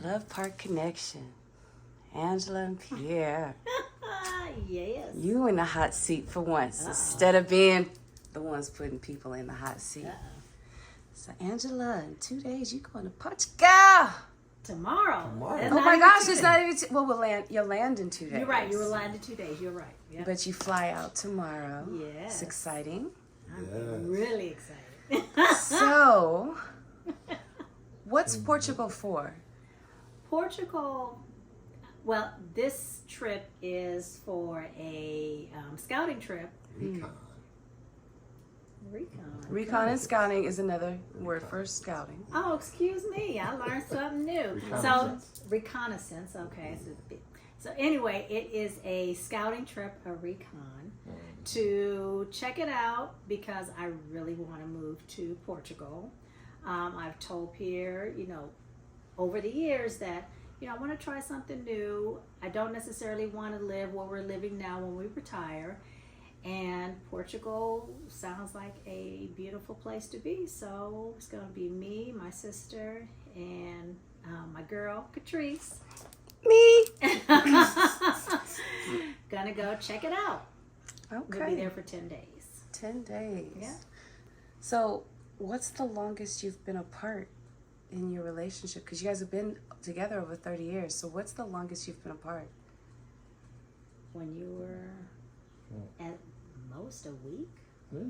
Love Park Connection. Angela and Pierre. Yes. You in the hot seat for once instead of being the ones putting people in the hot seat. So Angela, in 2 days you going to Portugal. Tomorrow. Oh my gosh, it's not even. You'll land in 2 days. You're right. You will land in 2 days. You're right. Yep. But you fly out tomorrow. Yes. It's exciting. I'm really excited. So, what's Portugal for? Portugal, well, this trip is for a scouting trip. Recon and scouting is another word for scouting. Oh, excuse me. I learned something new. Reconnaissance. Okay. So anyway, it is a scouting trip, a recon, to check it out because I really want to move to Portugal. I've told Pierre, over the years that, I want to try something new. I don't necessarily want to live where we're living now when we retire. And Portugal sounds like a beautiful place to be. So it's going to be me, my sister, and my girl, Catrice. Me. Gonna go check it out. Okay. We'll be there for 10 days. 10 days. Yeah. So, what's the longest you've been apart in your relationship? Because you guys have been together over 30 years. So, what's the longest you've been apart? When you were at most a week? No,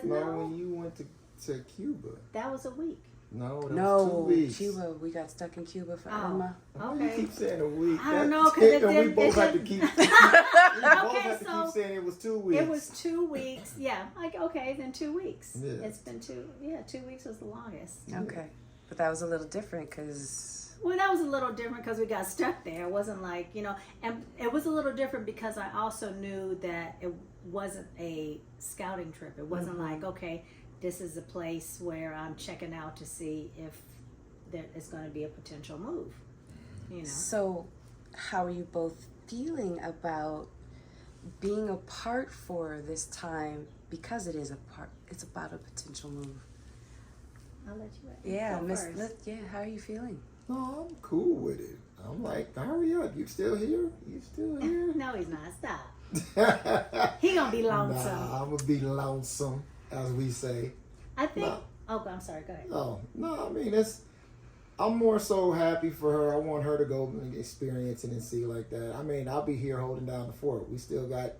when you went to Cuba. That was a week. No, that was 2 weeks. Cuba. We got stuck in Cuba for Irma. Okay. You keep saying a week. I don't know, because we both have to keep. keep saying it was 2 weeks. It was 2 weeks. Yeah. Then 2 weeks. Yeah. It's been 2 weeks was the longest. Okay. But that was a little different because... Well, that was a little different because we got stuck there. It wasn't like, and it was a little different because I also knew that it wasn't a scouting trip. It wasn't like, okay, this is a place where I'm checking out to see if there is going to be a potential move, So, how are you both feeling about being apart for this time because it's about a potential move? I'll let you How are you feeling? No, I'm cool with it. I'm like, hurry up. You still here? You still here? No, he's not. Stop. He gonna be lonesome. Nah, I'm going to be lonesome, as we say. I think... Oh, I'm sorry. Go ahead. Oh, no, I mean, I'm more so happy for her. I want her to go and experience it and see like that. I mean, I'll be here holding down the fort. We still got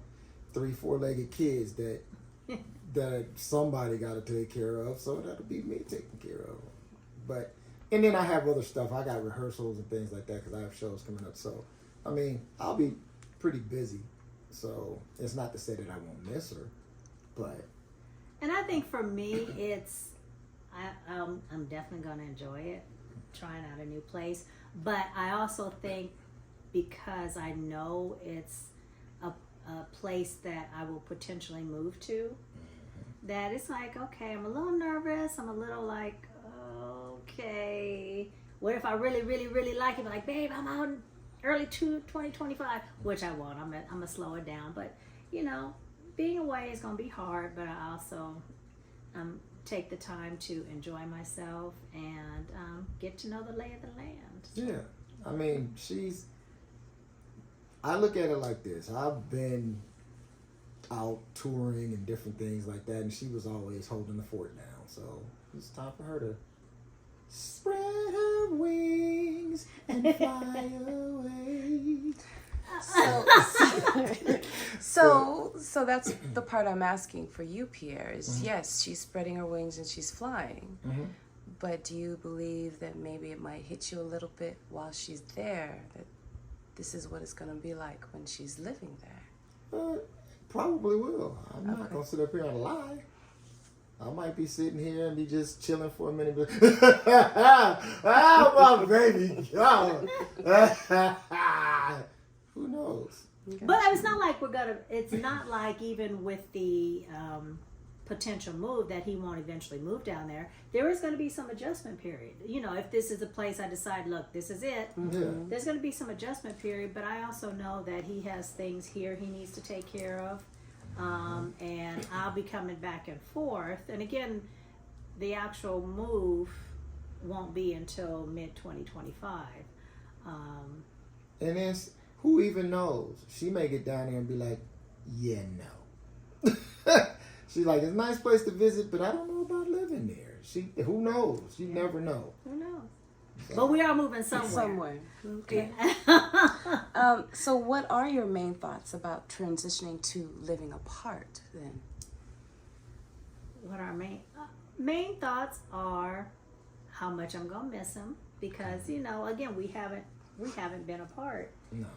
3 4-legged kids that somebody got to take care of, so that'll be me taking care of. And then I have other stuff. I got rehearsals and things like that because I have shows coming up. So, I mean, I'll be pretty busy. So, it's not to say that I won't miss her, but... And I think for me, I'm definitely going to enjoy it, trying out a new place. But I also think because I know it's a place that I will potentially move to, that it's like, okay, I'm a little nervous. I'm a little like, okay, what if I really, really, really like it? Like, babe, I'm out in early 2025, which I won't. I'm going to slow it down. But, being away is going to be hard, but I also take the time to enjoy myself and get to know the lay of the land. Yeah. I mean, I look at it like this. I've been out touring and different things like that, and she was always holding the fort down. So it's time for her to spread her wings and fly away. So that's the part I'm asking for you, Pierre, is yes, she's spreading her wings and she's flying. But do you believe that maybe it might hit you a little bit while she's there, that this is what it's going to be like when she's living there? Probably will. I'm not going to sit up here and lie. I might be sitting here and be just chilling for a minute. But my baby. Who knows? Okay. But it's not like it's not like even with the potential move that he won't eventually move down there. There is going to be some adjustment period. If this is a place I decide, look, this is it, there's going to be some adjustment period. But I also know that he has things here he needs to take care of. And I'll be coming back and forth. And again, the actual move won't be until mid 2025. And then who even knows? She may get down there and be like, yeah, no. She's like, it's a nice place to visit, but I don't know about living there. Who knows? You never know. Who knows? So. But we are moving somewhere. Okay. So what are your main thoughts about transitioning to living apart then? What our main thoughts are how much I'm gonna miss him, because again, we haven't been apart. No,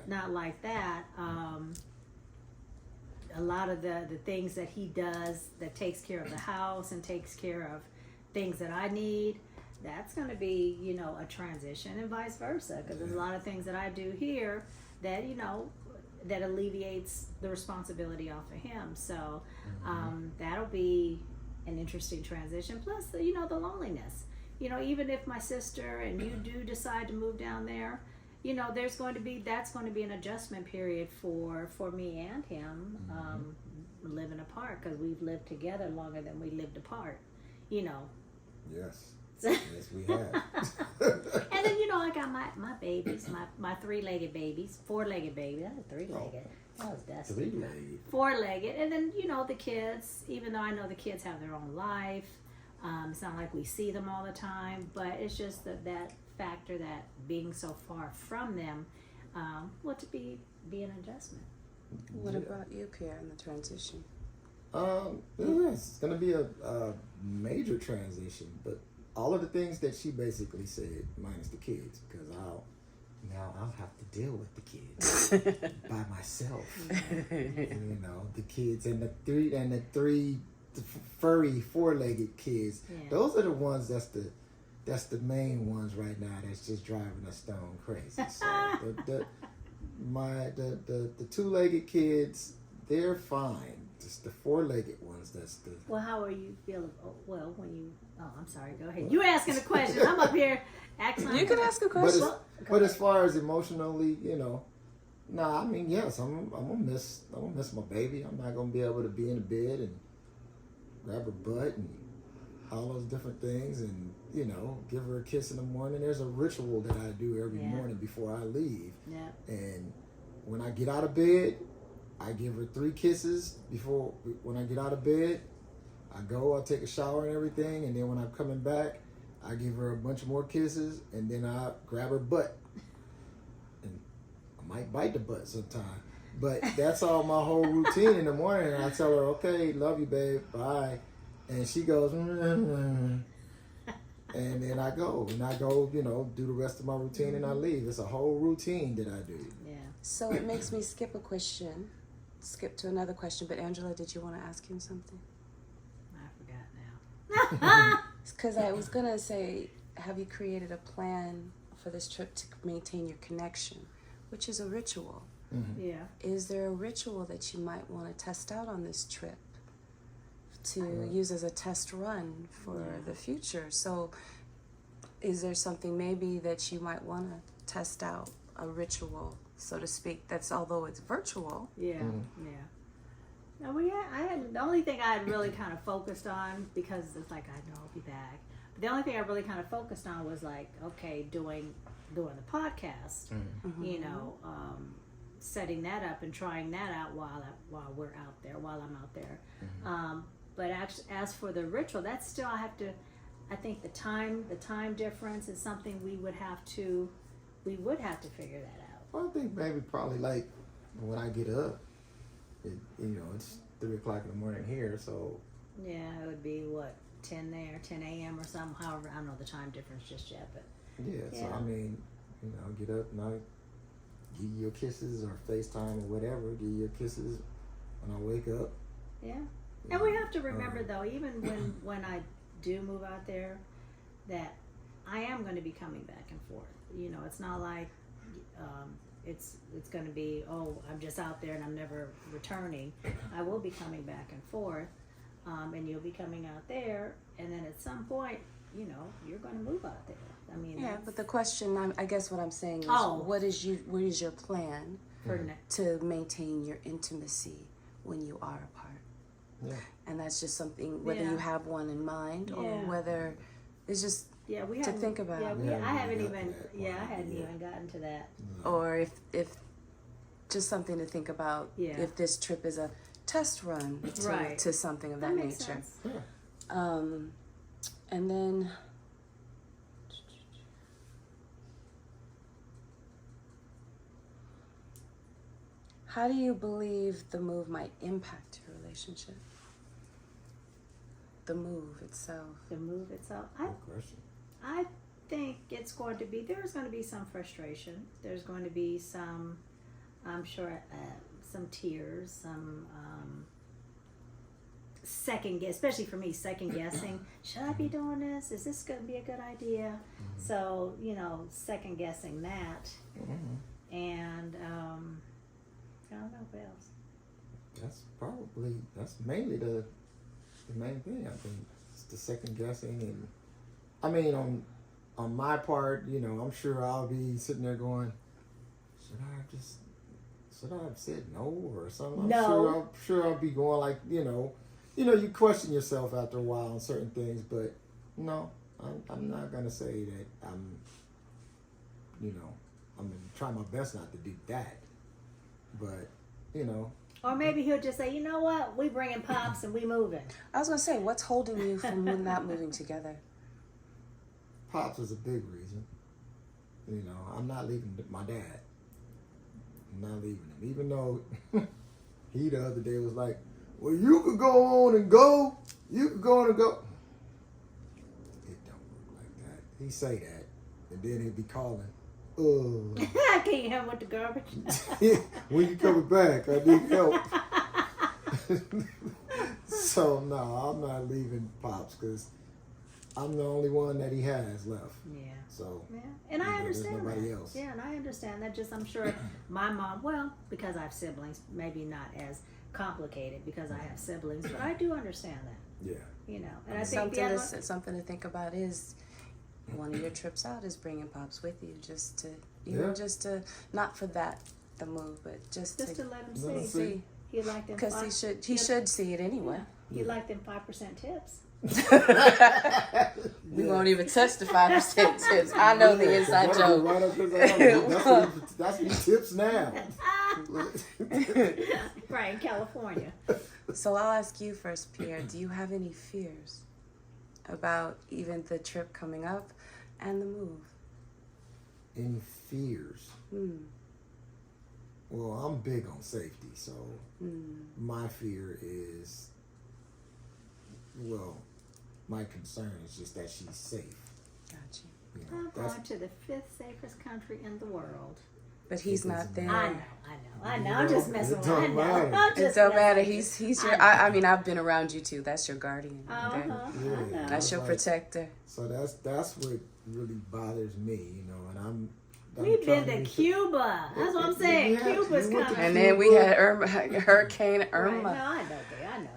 not like that. A lot of the things that he does, that takes care of the house and takes care of things that I need, that's going to be a transition, and vice versa, because there's a lot of things that I do here that that alleviates the responsibility off of him. So that'll be an interesting transition. Plus the loneliness. Even if my sister and you do decide to move down there, that's going to be an adjustment period for me and him, living apart, because we've lived together longer than we lived apart. Yes. Yes, we have. And then I got my babies, my 3-legged babies, 4-legged baby. That was 3-legged. That was Dusty. 3-legged. 4-legged, and then the kids. Even though I know the kids have their own life, it's not like we see them all the time. But it's just that factor that being so far from them, to be an adjustment. What about you, Pierre, in the transition? It's going to be a major transition, but all of the things that she basically said, minus the kids, because I'll have to deal with the kids by myself. The kids and the three furry 4-legged kids. Yeah. Those are the ones that's the main ones right now that's just driving us stone crazy. So the 2-legged kids, they're fine. Just the 4-legged ones, that's the... Well, how are you feeling? I'm sorry, go ahead. You asking a question. I'm up here acting. You can ask a question. But as far as emotionally, yes, I'm gonna miss my baby. I'm not gonna be able to be in the bed and grab her butt and all those different things and, give her a kiss in the morning. There's a ritual that I do every morning before I leave. Yeah. And when I get out of bed, I give her 3 kisses when I get out of bed. I take a shower and everything, and then when I'm coming back, I give her a bunch more kisses, and then I grab her butt. And I might bite the butt sometime. But that's all my whole routine in the morning. And I tell her, okay, love you, babe, bye. And she goes, and then I go, do the rest of my routine, and I leave. It's a whole routine that I do. Yeah. So it makes me skip to another question. But Angela, did you want to ask him something? I forgot now. Because I was going to say, have you created a plan for this trip to maintain your connection, which is a ritual? Mm-hmm. Yeah. Is there a ritual that you might want to test out on this trip to use as a test run for the future? So is there something maybe that you might want to test out, a ritual, so to speak, although it's virtual? Yeah, yeah. No, the only thing I had really kind of focused on, because it's like I know I'll be back, but the only thing I really kind of focused on was doing the podcast, setting that up and trying that out while I'm out there. Mm-hmm. But actually, as for the ritual, that's still I think the time difference is something we would have to figure that out. Well, I think maybe probably when I get up, it's 3 o'clock in the morning here, so. Yeah, it would be 10 there, 10 a.m. or something. However, I don't know the time difference just yet, but. Yeah. So I mean, get up and I give you your kisses or FaceTime or whatever. Give you your kisses when I wake up. Yeah, and we have to remember though, even when I do move out there, that I am going to be coming back and forth. It's not like it's going to be, I'm just out there and I'm never returning. I will be coming back and forth, and you'll be coming out there, and then at some point, you're going to move out there. I mean, yeah. But the question, I guess, what I'm saying is, what is your plan to maintain your intimacy when you are apart? Yeah. And that's just something, whether you have one in mind or whether It's just Yeah, we to hadn't think about. Yeah, I haven't even got even. to that Yeah, I point, hadn't yeah. even gotten to that. Or if just something to think about. Yeah. If this trip is a test run Right. to something of that makes nature. sense. Yeah. And then how do you believe the move might impact your relationship? The move itself. The move itself. Good question. I think it's going to be. There's going to be some frustration. There's going to be some. I'm sure some tears. Some. Second guess, especially for me, second guessing. Should I be doing this? Is this going to be a good idea? So, second guessing that. And I don't know what else. That's mainly the main thing, I think. It's the second guessing. And I mean, on my part, I'm sure I'll be sitting there going, should I have said no or something? No. I'm sure I'll be going like, you question yourself after a while on certain things, but no, I'm not gonna say that I'm gonna try my best not to do that, but Or maybe he'll just say, you know what, we bringing Pops and we moving. I was gonna say, what's holding you from not moving together? Pops was a big reason. I'm not leaving my dad. I'm not leaving him, even though he the other day was like, well, you could go on and go. You could go on and go. It don't work like that. He say that, and then he'd be calling. I can't hear him with the garbage. When you coming back? I need help. So no, I'm not leaving Pops because I'm the only one that he has left. Yeah. So Yeah, and I understand there's nobody that. else. Yeah, and I understand that. Just I'm sure my mom. Well, because I have siblings, maybe not as complicated because I have siblings, but I do understand that. Yeah. And I think Something to think about is one of your trips out is bringing Pops with you, just to just to not for the move, but just to to let him Let see. him see. He like them. because he should see it anyway. Yeah. He like them 5% tips. We won't even touch the 5% tips. I know the inside That'll joke. be right up his alley. That's what tips now. Right in California. So I'll ask you first, Pierre. Do you have any fears about even the trip coming up and the move? Any fears? Well, I'm big on safety, so my fear is, my concern is just that she's safe. Gotcha. I'm going to the 5th safest country in the world. But he's not there. I know. I'm just messing with him. It Don't matter. He's your. I mean, I've been around you too. That's your guardian. Okay? Yeah. That's your protector. So that's what really bothers me, and I'm We've been trying to Cuba. That's what I'm saying. Yeah, Cuba's we went to coming. And then we had Hurricane Right. Irma. No, I know.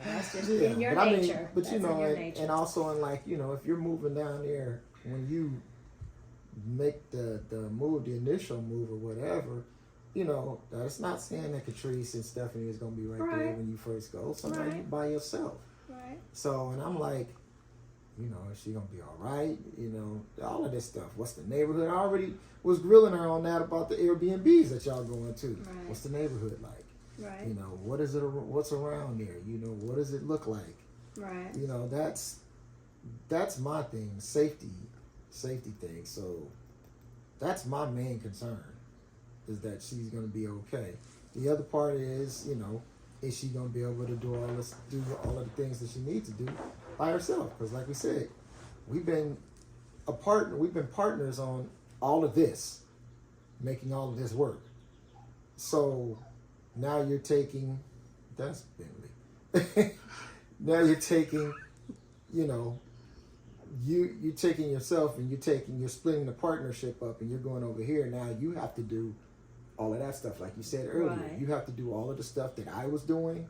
That's just Yeah, in your but nature. but That's in your nature. and also in if you're moving down there, when you make the move, the initial move or whatever, that's not saying that Catrice and Stephanie is gonna be right there when you first go. Somebody by yourself. Right. So, and I'm like, is she gonna be all right? All of this stuff. What's the neighborhood? I already was grilling her on that about the Airbnbs that y'all going to. Right. What's the neighborhood like? Right. What is it? What's around there? What does it look like? Right. That's my thing. Safety thing. So that's my main concern, is that she's gonna be okay. The other part is, is she gonna be able to do all of the things that she needs to do by herself? Because like we said, we've been partners on all of this, making all of this work. So now you're taking, that's Bentley. Now you're taking, you're taking yourself and you're splitting the partnership up, and you're going over here. Now you have to do all of that stuff, like you said earlier. Right. You have to do all of the stuff that I was doing,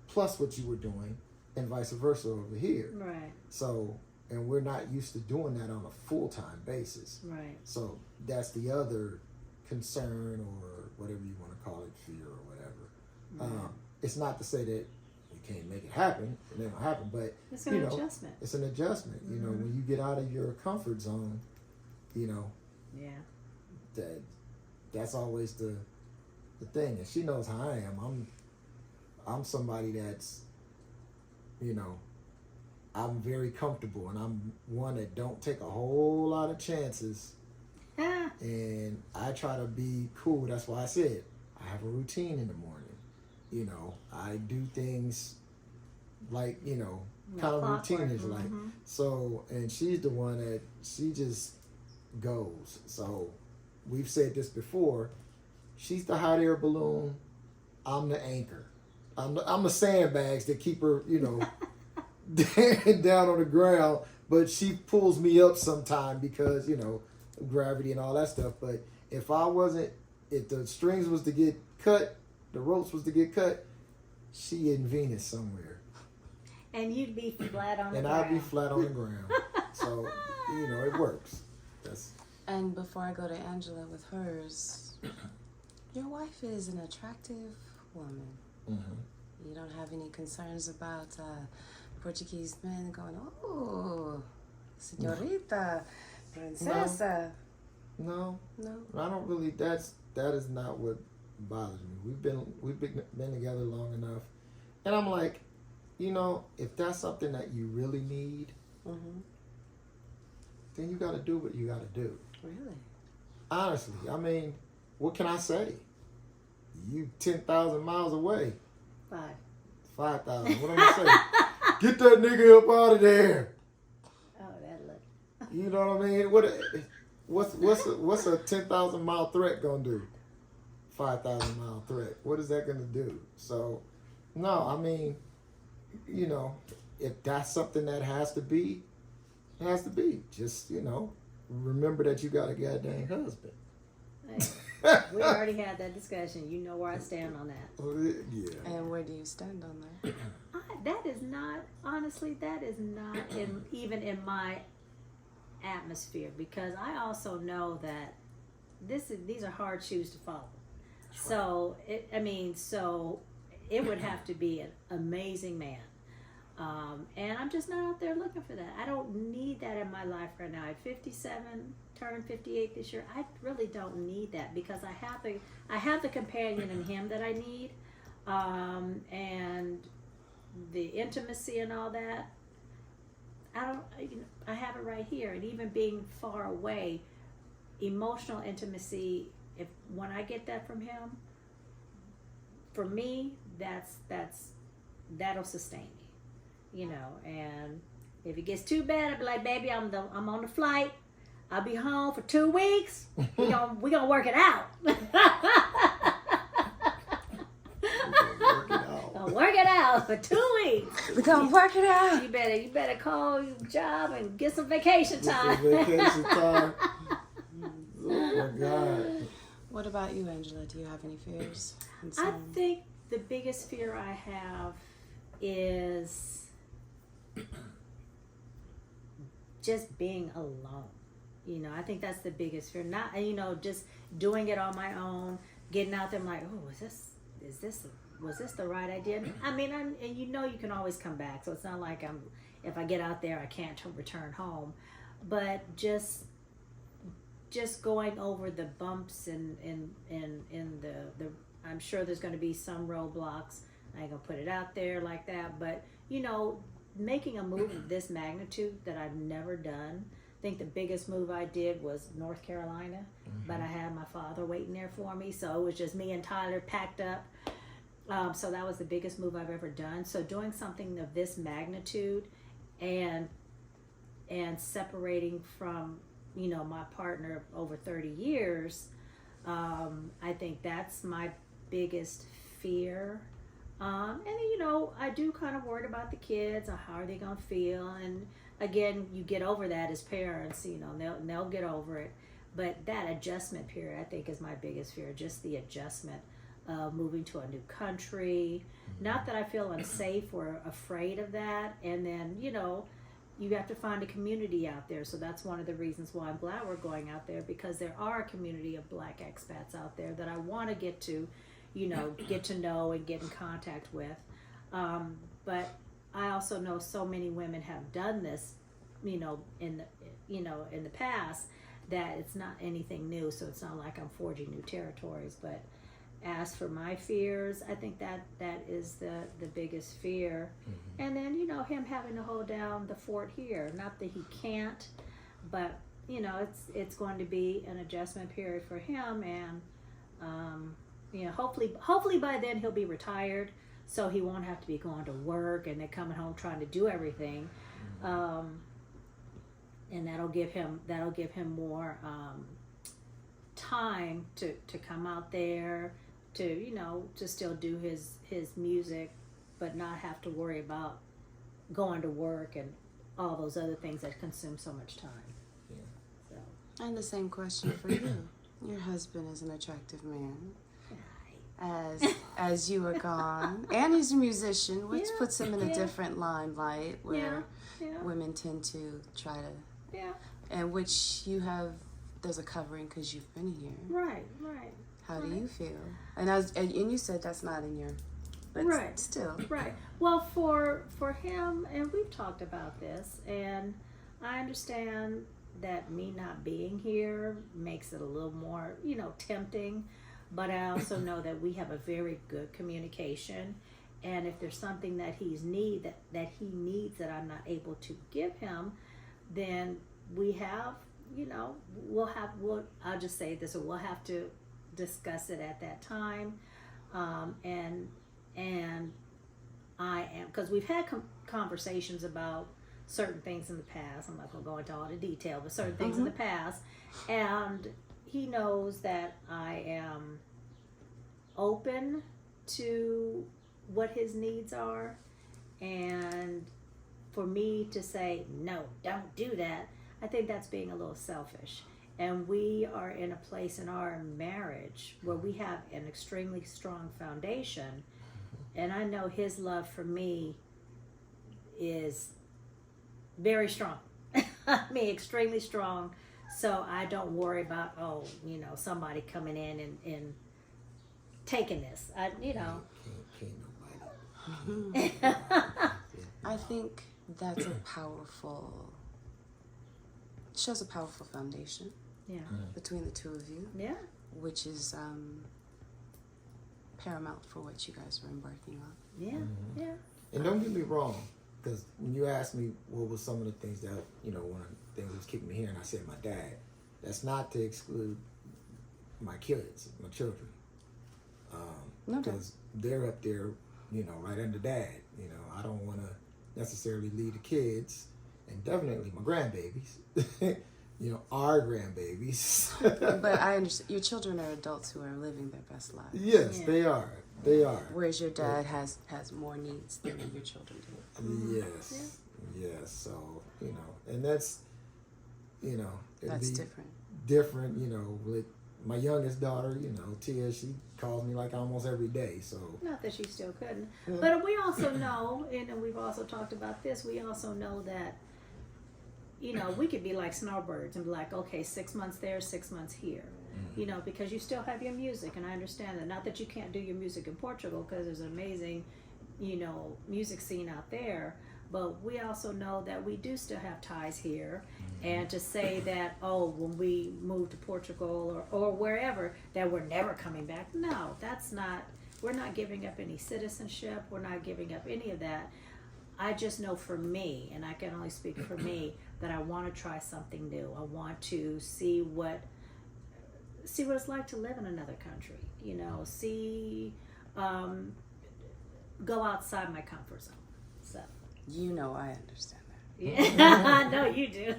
plus what you were doing, and vice versa over here. Right. So, and we're not used to doing that on a full-time basis. Right. So that's the other concern, or whatever you want to call it, fear or whatever. It's not to say that we can't make it happen. It ain't gonna happen. But it's an adjustment. It's an adjustment. You know, when you get out of your comfort zone, you know. Yeah. That's always the thing, and she knows how I am. I'm somebody that's, you know, I'm very comfortable, and I'm one that don't take a whole lot of chances. And I try to be cool. That's why I said I have a routine in the morning. You know, I do things like, you know, kind of routine-ish like. So, and she's the one that she just goes. So, we've said this before. She's the hot air balloon. I'm the anchor. I'm the sandbags that keep her, you know, down on the ground. But she pulls me up sometime because, you know, gravity and all that stuff. But if the strings was to get cut, the ropes was to get cut, she in Venus somewhere. And you'd be flat on the ground. And I'd be flat on the ground. So, you know, it works. And before I go to Angela with hers, your wife is an attractive woman. Mm-hmm. You don't have any concerns about Portuguese men going, oh, señorita, princesa. No. I don't really. That is not what bothers me. We've been together long enough, and I'm like, you know, if that's something that you really need, then you got to do what you got to do. Really? Honestly, I mean, what can I say? You 10,000 miles away. 5,000. What am I saying? Get that nigga up out of there. Oh, that look. You know what I mean? What's a 10,000 mile threat gonna do? 5,000 mile threat. What is that gonna do? So, no, I mean, you know, if that's something that has to be, it has to be. Just, you know, remember that you got a goddamn husband. Hey, we already had that discussion. You know where I stand on that. Yeah. And where do you stand on that? That is not even in my atmosphere, because I also know that these are hard shoes to follow. That's so right. So it would have to be an amazing man. And I'm just not out there looking for that. I don't need that in my life right now. At 57, turning 58 this year, I really don't need that, because I have the companion in him that I need, and the intimacy and all that. I have it right here. And even being far away, emotional intimacy, when I get that from him, for me, that'll sustain me. You know, and if it gets too bad, I'll be like, baby, I'm on the flight. I'll be home for 2 weeks. We gonna work it out. Gonna work it out for 2 weeks. We're gonna work it out. You better call your job and get some vacation time. Oh my God. What about you, Angela? Do you have any fears? I think the biggest fear I have is just being alone. You know, I think that's the biggest fear. Not, you know, just doing it on my own, getting out there. I'm like, oh, was this the right idea? I mean, and you know, you can always come back. So it's not like if I get out there, I can't return home. But just going over the bumps and the I'm sure there's going to be some roadblocks. I ain't gonna put it out there like that, but you know, making a move of this magnitude that I've never done. I think the biggest move I did was North Carolina, but I had my father waiting there for me, so it was just me and Tyler packed up. So that was the biggest move I've ever done. So doing something of this magnitude and separating from, you know, my partner over 30 years, I think that's my biggest fear. And you know, I do kind of worry about the kids, or how are they gonna feel, and again, you get over that as parents, you know, they'll get over it. But that adjustment period, I think, is my biggest fear. Just the adjustment of moving to a new country. Not that I feel unsafe or afraid of that. And then, you know, you have to find a community out there. So that's one of the reasons why I'm glad we're going out there, because there are a community of Black expats out there that I want to get to, you know, get to know and get in contact with. but I also know so many women have done this, in the past, that it's not anything new. So it's not like I'm forging new territories. But as for my fears, I think that is the biggest fear. Mm-hmm. And then him having to hold down the fort here. Not that he can't, but it's going to be an adjustment period for him, and hopefully by then he'll be retired, so he won't have to be going to work and then coming home trying to do everything, and that'll give him more time to come out there to still do his music, but not have to worry about going to work and all those other things that consume so much time. And the same question for you. Your husband is an attractive man. As you are gone. And he's a musician, which puts him in a different limelight where women tend to try to... Yeah. And which there's a covering because you've been here. Right. How do you feel? And you said that's not in your... But right. Still. Right. Well, for him, and we've talked about this, and I understand that me not being here makes it a little more, tempting. But I also know that we have a very good communication, and if there's something that he needs that I'm not able to give him, then we have, I'll just say this, we'll have to discuss it at that time, and I am, because we've had conversations about certain things in the past. I'm not going to go into all the detail, but certain things in the past, and he knows that I am open to what his needs are, and for me to say, no, don't do that, I think that's being a little selfish. And we are in a place in our marriage where we have an extremely strong foundation, and I know his love for me is very strong. I mean, extremely strong. So I don't worry about, somebody coming in and taking this. Can't nobody. I think that's shows a powerful foundation. Yeah. Between the two of you. Yeah. Which is paramount for what you guys are embarking on. Yeah. Mm-hmm. Yeah. And don't get me wrong, because when you asked me what was some of the things that, one of the things that was keeping me here, and I said my dad, that's not to exclude my kids, my children. No doubt. Because they're up there, right under dad. I don't want to necessarily leave the kids, and definitely my grandbabies, our grandbabies. But I understand, your children are adults who are living their best lives. Yes, they are. They are. Whereas your dad has more needs than your children do. Yes. Yeah. Yes. So, and that's, That's different. Different, with my youngest daughter, Tia, she calls me like almost every day. So Not that she still couldn't. But we also know, and we've also talked about this, we also know that, we could be like snowbirds and be like, okay, 6 months there, 6 months here. Because you still have your music, and I understand that. Not that you can't do your music in Portugal, because there's an amazing, music scene out there. But we also know that we do still have ties here. And to say that, when we move to Portugal or wherever, that we're never coming back. No, that's not, we're not giving up any citizenship. We're not giving up any of that. I just know for me, and I can only speak for me, that I want to try something new. I want to see what it's like to live in another country. Go outside my comfort zone. So. I understand that. Yeah, I know you do.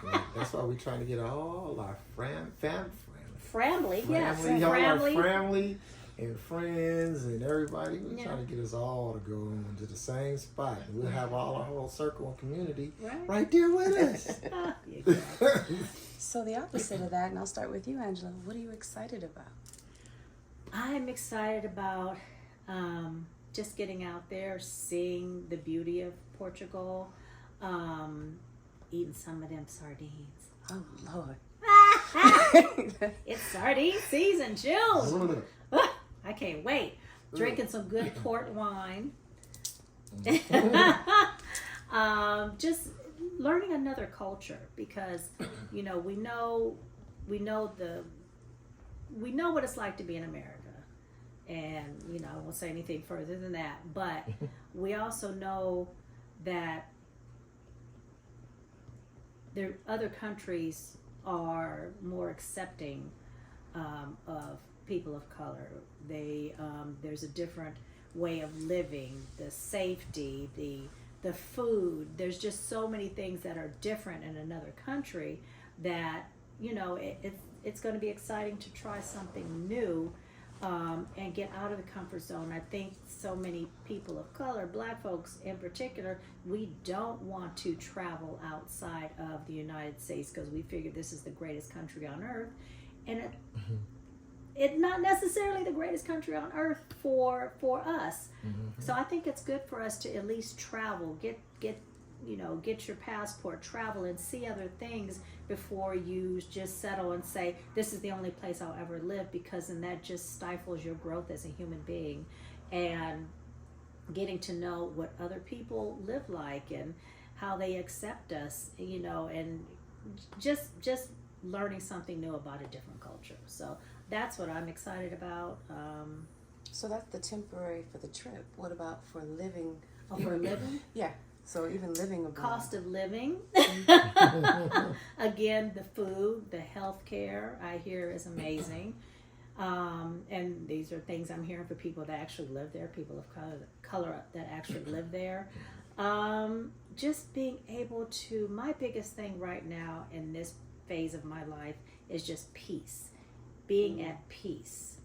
yeah, that's why we're trying to get all our family, yes, all our family and friends and everybody. We're trying to get us all to go into the same spot. And we'll have all our whole circle and community right there with us. Exactly. So the opposite of that, and I'll start with you, Angela. What are you excited about? I'm excited about just getting out there, seeing the beauty of Portugal, eating some of them sardines. Oh, Lord. It's sardine season, Jules. I can't wait. Drinking some good port wine. Just learning another culture, because you know we know what it's like to be in America, and you know I won't say anything further than that. But we also know that other countries are more accepting of people of color. There's a different way of living, the safety, the food. There's just so many things that are different in another country that, you know, it's going to be exciting to try something new and get out of the comfort zone. I think so many people of color, black folks in particular, we don't want to travel outside of the United States because we figure this is the greatest country on earth. And it's not necessarily the greatest country on earth for us. Mm-hmm. So I think it's good for us to at least travel, get your passport, travel and see other things before you just settle and say, this is the only place I'll ever live, because then that just stifles your growth as a human being. And getting to know what other people live like and how they accept us, you know, and just learning something new about a different culture. So that's what I'm excited about. So that's the temporary for the trip. What about for living? Oh, for living? Yeah. So even living abroad. Cost of living. Again, the food, the health care, I hear is amazing. And these are things I'm hearing for people that actually live there, people of color that actually live there. Just being able to, my biggest thing right now in this phase of my life is just peace. Being at peace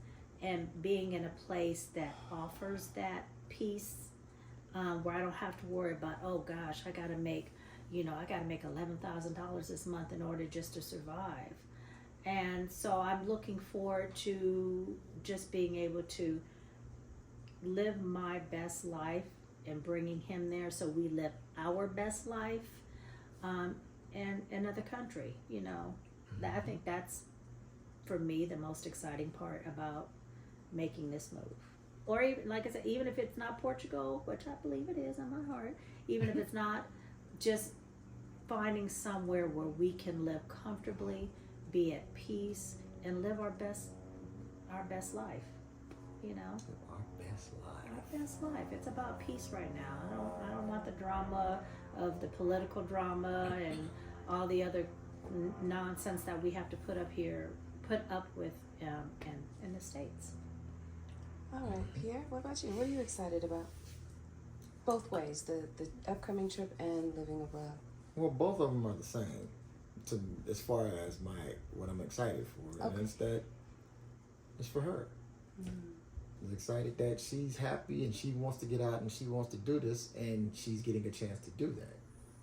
and being in a place that offers that peace, where I don't have to worry about, oh gosh, I gotta make $11,000 this month in order just to survive. And so I'm looking forward to just being able to live my best life and bringing him there, so we live our best life in another country. You know, I think that's, for me, the most exciting part about making this move. Or even, like I said, even if it's not Portugal, which I believe it is in my heart, even if it's not, just finding somewhere where we can live comfortably, be at peace, and live our best life. You know, Our best life. our best life. It's about peace right now. I don't want the drama of the political drama and all the other nonsense that we have to put up with in the States. All right, Pierre, what about you? What are you excited about? Both ways, the upcoming trip and living abroad. Well, both of them are the same, as far as what I'm excited for. Okay. And it's for her. Mm. I'm excited that she's happy and she wants to get out and she wants to do this, and she's getting a chance to do that.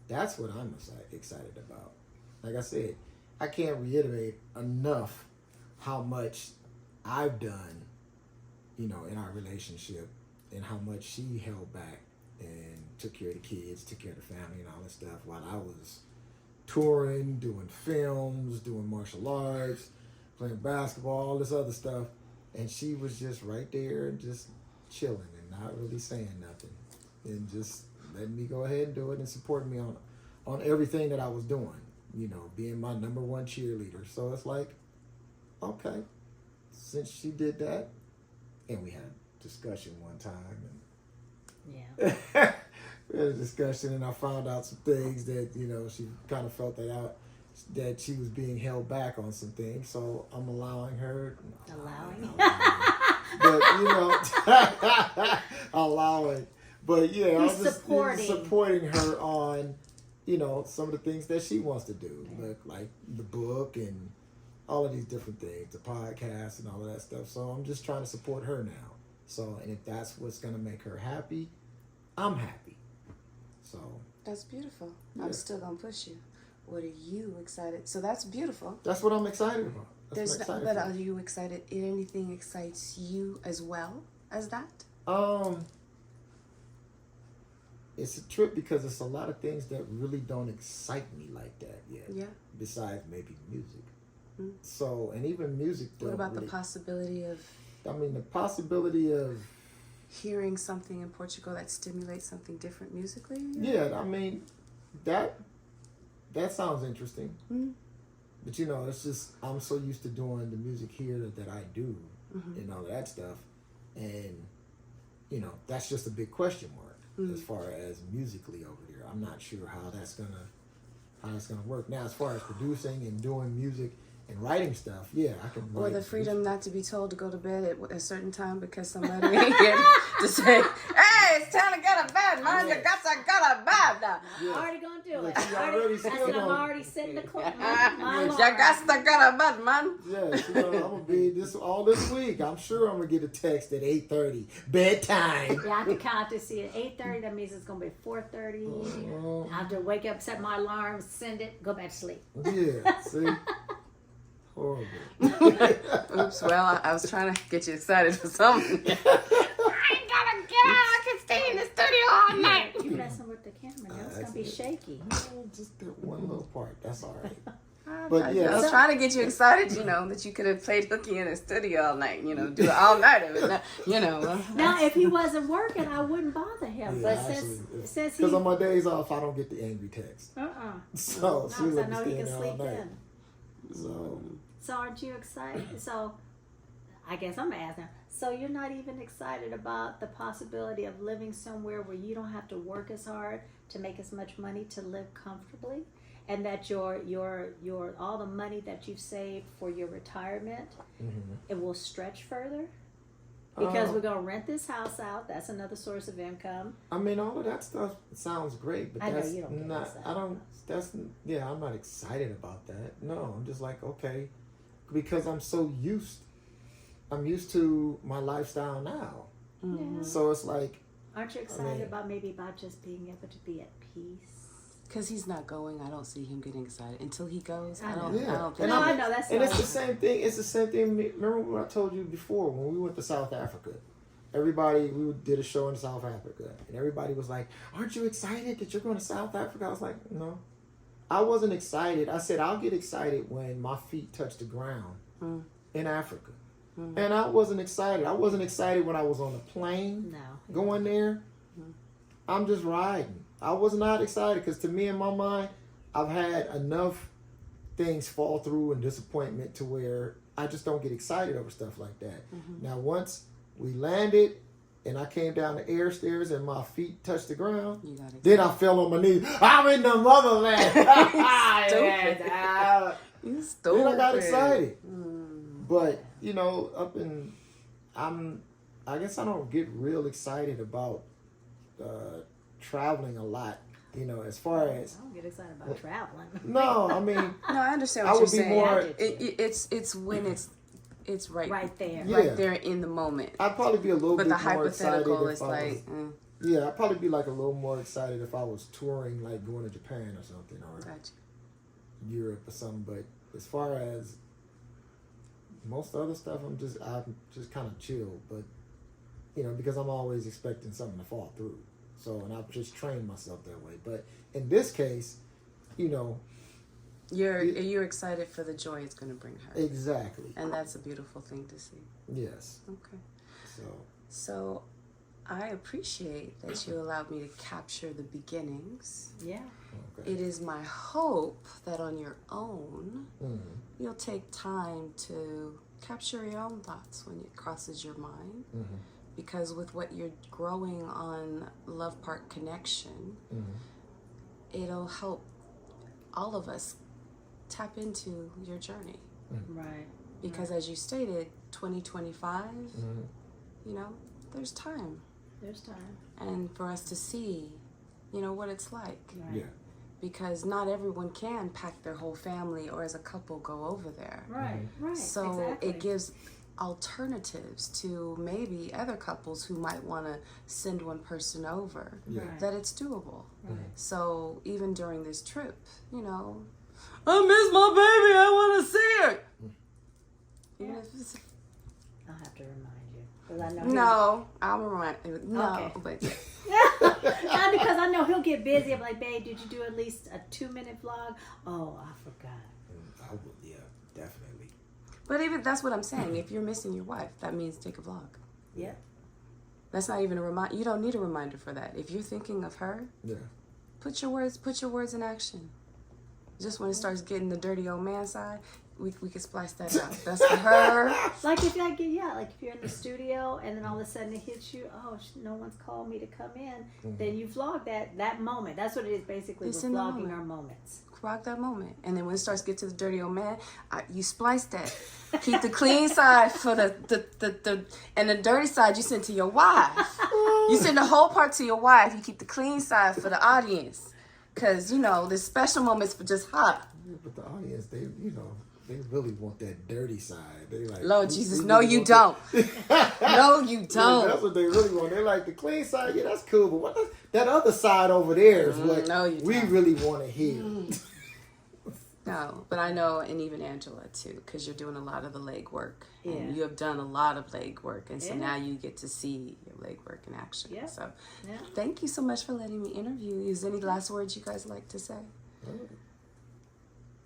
That's what I'm excited about. Like I said, I can't reiterate enough how much I've done, you know, in our relationship, and how much she held back and took care of the kids, took care of the family and all that stuff, while I was touring, doing films, doing martial arts, playing basketball, all this other stuff. And she was just right there and just chilling and not really saying nothing, and just letting me go ahead and do it and supporting me on everything that I was doing, you know, being my number one cheerleader. So it's like, okay, since she did that, and we had a discussion one time, and Yeah. we had a discussion, and I found out some things that, you know, she kind of felt that she was being held back on some things. So I'm allowing her. But, you know, allowing. But, yeah, I'm just supporting her on, you know, some of the things that she wants to do. Like the book and all of these different things, the podcast and all of that stuff. So I'm just trying to support her now. So, and if that's what's going to make her happy, I'm happy. So. That's beautiful. Yeah. I'm still going to push you. What are you excited? So that's beautiful. That's what I'm excited about. But are you excited? Anything excites you as well as that? It's a trip because it's a lot of things that really don't excite me like that yet. Yeah. Besides maybe music. Mm. So, and even music. What about the possibility of? I mean, the possibility of hearing something in Portugal that stimulates something different musically? Yeah, I mean, that sounds interesting. Mm-hmm. But it's just I'm so used to doing the music here that I do and all that stuff, and that's just a big question mark as far as musically over there. I'm not sure how that's gonna work. Now, as far as producing and doing music and writing stuff, yeah, I can. Or write the and freedom not to be told to go to bed at a certain time because somebody ain't here to say, "Hey, it's time to go to bed, man. You got to go to bed now." Yeah. I'm already gonna do it. Yeah, I said I'm already setting the clock. My You alarm. got to go to bed, man. Yeah, I'm gonna be all this week. I'm sure I'm gonna get a text at 8:30 bedtime. Yeah, I have to count to see at 8:30. That means it's gonna be 4:30. I have to wake up, set my alarm, send it, go back to sleep. Yeah, see. Horrible. Oops, well, I was trying to get you excited for something. I ain't gotta get out. I can stay in the studio all night. You messing with the camera now. It's gonna be shaky. Just that one little part. That's all right. But But yeah, I was trying to get you excited, that you could have played hooky in the studio all night, do it all night of it, Now, if he wasn't working, I wouldn't bother him. Yeah, But since he, because on my days off, I don't get the angry text. So no, she was I know he can there all sleep night. in. So aren't you excited? So I guess I'm asking. So you're not even excited about the possibility of living somewhere where you don't have to work as hard to make as much money to live comfortably, and that your all the money that you've saved for your retirement, it will stretch further? Because we're gonna rent this house out. That's another source of income. I mean, all of that stuff sounds great, but I know that's you don't get not. excited I don't. about That's I'm not excited about that. No, I'm just like, okay, because I'm used to my lifestyle now. Yeah. So it's like, Aren't you excited about just being able to be at peace? Because he's not going, I don't see him getting excited. Until he goes, I I don't know. think. I know that's. and what it's I'm the same thing. It's the same thing. Remember what I told you before when we went to South Africa? We did a show in South Africa, and everybody was like, "Aren't you excited that you're going to South Africa?" I was like, "No, I wasn't excited." I said, "I'll get excited when my feet touch the ground in Africa," and I wasn't excited. I wasn't excited when I was on the plane going there. I'm just riding. I was not excited because to me, in my mind, I've had enough things fall through and disappointment to where I just don't get excited over stuff like that. Now, once we landed and I came down the air stairs and my feet touched the ground, then I fell on my knees. I'm in the motherland. You stupid. Then I got excited. But, I guess I don't get real excited about traveling a lot, as far as I don't get excited about traveling. no, I mean, No, I understand I what would you're be saying. more. It's when it's right there. Yeah. right there in the moment. I'd probably be a little But bit the more excited hypothetical if is I like, was, yeah, I'd probably be like a little more excited if I was touring, like going to Japan or something, or gotcha. Europe or something. But as far as most other stuff, I'm just kind of chill. But because I'm always expecting something to fall through. So, and I've just trained myself that way. But in this case, You're excited for the joy it's going to bring her. Exactly. And that's a beautiful thing to see. Yes. Okay. So I appreciate that you allowed me to capture the beginnings. Yeah. okay. It is my hope that on your own, you'll take time to capture your own thoughts when it crosses your mind. Because with what you're growing on Love Park Connection, it'll help all of us tap into your journey. Right. Because as you stated, 2025, there's time. There's time. And for us to see, what it's like. Right. Yeah. Because not everyone can pack their whole family or as a couple go over there. Right. Right. So exactly. it gives alternatives to maybe other couples who might want to send one person over, that it's doable. So even during this trip, I miss my baby, I want to see her. I'll have to remind you. 'Cause I know No, I'll remind you. No, Okay. but not because I know he'll get busy. I'm like, babe, did you do at least a 2-minute vlog? Oh, I forgot. I would, yeah, definitely. But even that's what I'm saying. If you're missing your wife, that means take a vlog. Yep. That's not even a reminder. You don't need a reminder for that. If you're thinking of her, Yeah. put your words in action. Just when it starts getting the dirty old man side, we can splice that out. That's for her. Like if like if you're in the studio and then all of a sudden it hits you, oh, no one's called me to come in. Then you vlog that moment. That's what it is basically. It's We're in the vlogging moment. our moments. Rock that moment. And then when it starts to get to the dirty old man, you splice that. Keep the clean side for the and the dirty side you send to your wife. You send the whole part to your wife. You keep the clean side for the audience. Because, there's special moments for just hot. Yeah, but the audience, they really want that dirty side. They like, Lord Jesus, we no, really you want don't. No, you Yeah, don't. that's what they really want. They like the clean side. Yeah, that's cool. But that other side over there is what no, you we don't. really want to hear. No, but I know, and even Angela too, because you're doing a lot of the leg work. Yeah. And you have done a lot of leg work. And so Yeah. now you get to see your leg work in action. Yeah. So Yeah. thank you so much for letting me interview you. Is there any last words you guys like to say?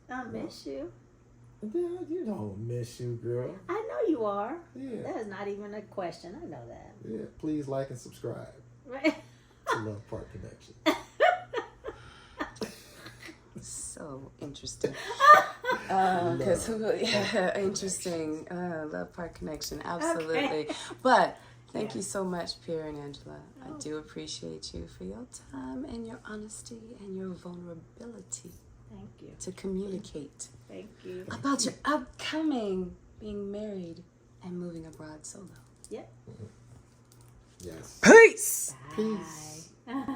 I miss you. Yeah, you don't miss you, girl. I know you are. Yeah. That is not even a question. I know that. Yeah, please like and subscribe Right. to Love Park Connection. So interesting. Because interesting. Love Park Connection, absolutely. Okay. But thank Yeah. you so much, Pierre and Angela. I Oh. do appreciate you for your time and your honesty and your vulnerability Thank you. to communicate Thank you. about your upcoming being married and moving abroad solo. Yep. Yes. Peace. Bye. Peace.